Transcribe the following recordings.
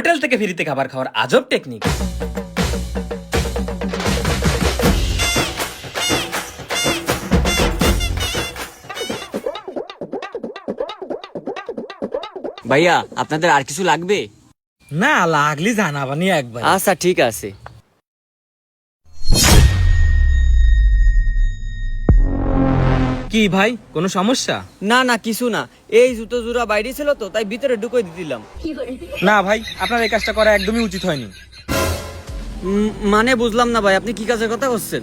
Hotel থেকে ফ্রিতে খাবার খাওয়ার আজব টেকনিক। ভাইয়া আপনাদের আর কিছু লাগবে? না লাগলি জানাবানি একবার। আচ্ছা ঠিক আছে। কি ভাই কোনো সমস্যা? না না কিছু না, এই জুতো জোড়া বাইরে ছিল তো তাই ভিতরে ঢুকিয়ে দিলাম। না ভাই আপনার এই কাজটা করা একদমই উচিত হয়নি। মানে বুঝলাম না ভাই, আপনি কি কাজের কথা করছেন?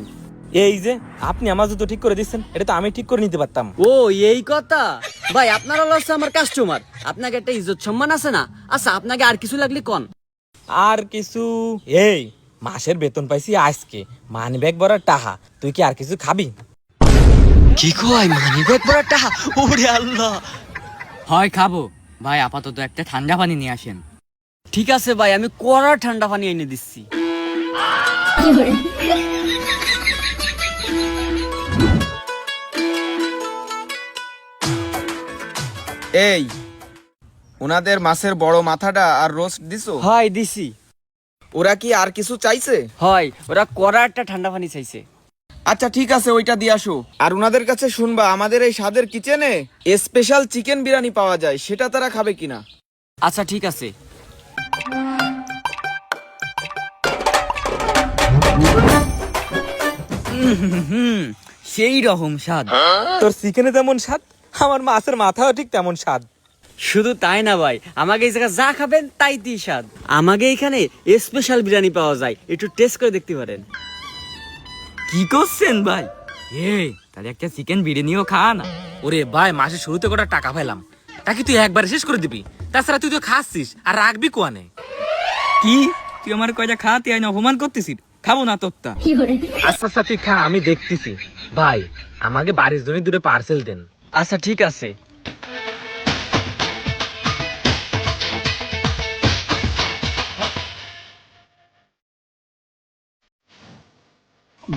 এই যে আপনি আমার জুতো ঠিক করে দিচ্ছেন, এটা তো আমি ঠিক করে নিতে পারতাম। ও এই কথা ভাই, আপনার হলো হচ্ছে আমার কাস্টমার, আপনাকে একটা ইজ্জত সম্মান আছে না? আচ্ছা আপনাকে আর কিছু লাগলে কোন। আর কিছু এই মাসের বেতন পাইছি আজকে, মানি ব্যাগ ভরা টাকা, তুই কি আর কিছু খাবি? কি কয় মানি ব্যাগ ভরা টাকা? ওরে আল্লাহ। হয় খাবো ভাই, আপাতত একটা ঠান্ডা পানি নিয়ে আসেন। ঠিক আছে ভাই, আমি কড়া ঠান্ডা পানি এনে দিচ্ছি। এই ওনাদের মাছের বড় মাথাটা আর রোস্ট দিছো? হয় দিছি। ওরা কি আর কিছু চাইছে? হয় ওরা কড়া একটা ঠান্ডা পানি চাইছে। আচ্ছা ঠিক আছে, ওইটা দিয়ে আসো। আর ওনাদের কাছে শুনবা আমাদের এই স্বাদের কিচেনে স্পেশাল চিকেন বিরিয়ানি পাওয়া যায়, সেটা তারা খাবে কিনা। আচ্ছা ঠিক আছে। সেই রকম স্বাদ। তোর চিকেনে তেমন স্বাদ, আমার মাছের মাথাও ঠিক তেমন স্বাদ। শুধু তাই না ভাই, আমাকে এই জায়গায় যা খাবেন তাই দিয়ে স্বাদ। আমাকে এখানে স্পেশাল বিরিয়ানি পাওয়া যায়, একটু টেস্ট করে দেখতে পারেন। কি করছেন ভাই? এই তাহলে একটা চিকেন বিরিয়ানিও খা না। ওরে ভাই মাসের শুরুতে কটা টাকা পেলাম, তাকে তুই একবারে শেষ করে দিবি, তাছাড়া তুই তো খাচ্ছিস আর রাখবি কোয়ানে। কি তুই আমার কয়টা খাতে আইন অপমান করতেছিস? খাবো না তোরটা। আচ্ছা আচ্ছা তুই খা, আমি দেখতেছি। ভাই আমাকে বাড়ির জন্য দুটো পার্সেল দেন। আচ্ছা ঠিক আছে।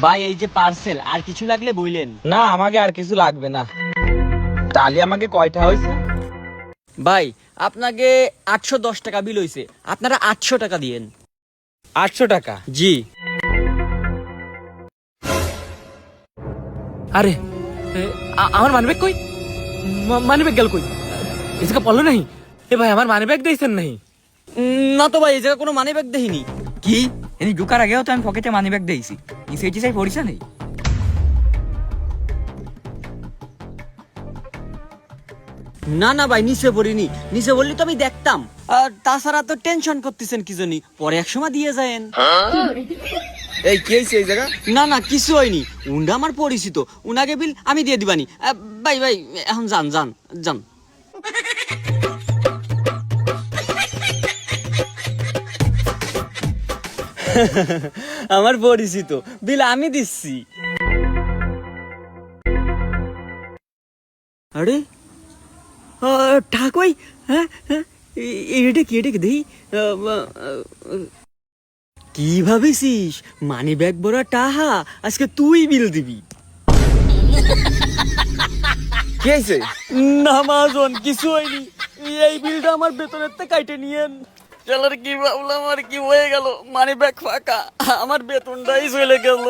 ভাই এই যে পার্সেল, আর কিছু লাগলে বললেন। না আমাকে আর কিছু লাগবে না। তাহলে আমাকে কয়টা হয়েছে? ভাই আপনাকে 810 টাকা বিল হইছে, আপনারা 800 টাকা দিয়েন। 800 টাকা? জি। আরে আমার মানি ব্যাগ কই? মানি ব্যাগ গেল কই? इसका পড়লো নাই? এ ভাই আমার মানি ব্যাগ দিয়েছেন নাই? না তো ভাই, এই জায়গায় কোনো মানি ব্যাগ দেখিনি। কি এনি ঢুকার আগেও তো আমি পকেটে মানি ব্যাগ দিয়েছি, নিচে চাই পড়িস নেই। না না ভাই, নিচে পড়িনি, নিচে বললি তো আমি দেখতাম। আর তাছাড়া তো টেনশন করতেছেন কি জানি, পরে একসময় দিয়ে যায়েন। এই কি হয়েছে এই জায়গা? না না কিছু হয়নি, উন্ডা আমার পরিচিত, উনাকে বিল আমি দিয়ে দিবানি। ভাই ভাই এখন যান যান যান। আমার পরিচিত, বিল আমি দিচ্ছি। আরে ঠাকুই, হ্যাঁ হ্যাঁ, এটা কি, এটা কি দেখি। কি ভাবিছিস মানি ব্যাগ ভরা টাহা আজকে তুই বিল দিবি? কি হয়েছে? না মাজন কিছু হয়নি, এই বিলটা আমার বেতনের থেকে কাটে নিয়েন। চলার কি ভাবলাম আর কি হয়ে গেল, মানি ব্যাগ ফাঁকা, আমার বেতনটাই চলে গেল।